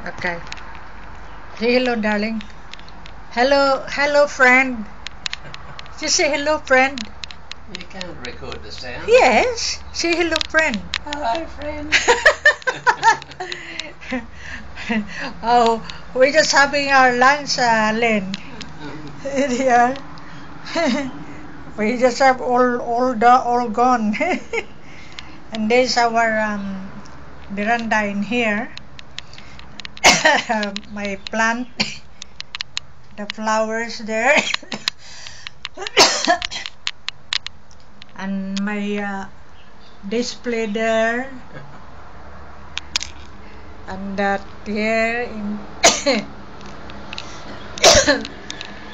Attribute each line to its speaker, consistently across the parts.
Speaker 1: Okay. Say hello, darling. Hello, friend. Just say hello, friend.
Speaker 2: You can't record the sound.
Speaker 1: Yes. Say hello, friend.
Speaker 2: Hello, friend.
Speaker 1: Oh, we're just having our lunch, Lynn. Yeah. We just have all gone. And there's our veranda in here. My plant, the flowers there. And my display there. And that here in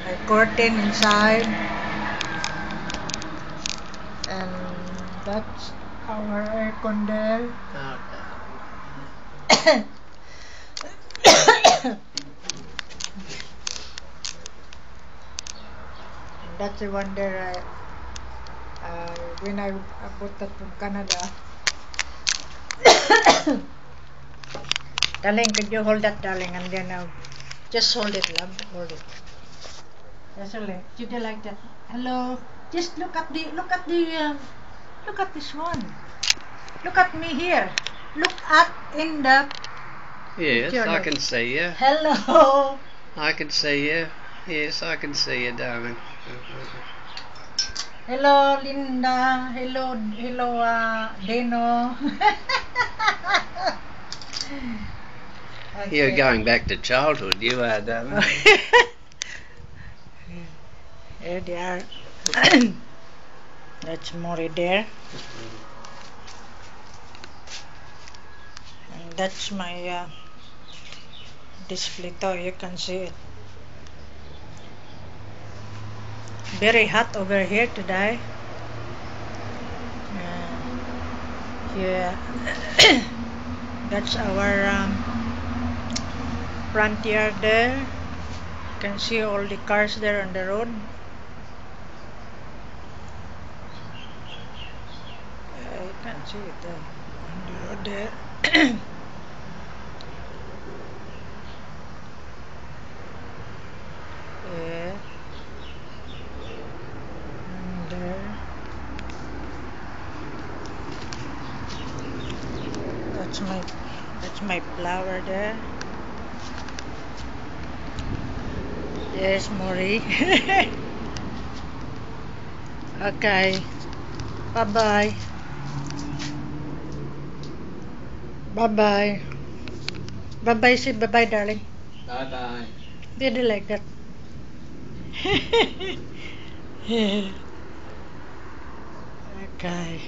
Speaker 1: my curtain inside. And that's our aircon there. That's the one there when I bought that from Canada. Darling, could you hold that, darling? And then just hold it, love. Hold it. Just hold it. Did you like that? Hello. Just look at this one. Look at me here. Look at in the
Speaker 2: Yes,
Speaker 1: picture.
Speaker 2: I can see you.
Speaker 1: Hello.
Speaker 2: I can see you. Yes, I can see you, darling.
Speaker 1: Hello, Linda. Hello, Deno.
Speaker 2: You're going back to childhood, you are, darling.
Speaker 1: There they are. That's Mori there. And that's my display toy. You can see it. Very hot over here today. Yeah. That's our front yard there. You can see all the cars there on the road. You can see it on the road there. Yeah. And there. That's my flower there. Yes, Mori. Okay. Bye-bye. Bye-bye. Bye-bye. Say bye-bye, darling.
Speaker 2: Bye-bye.
Speaker 1: Did you like that? Okay.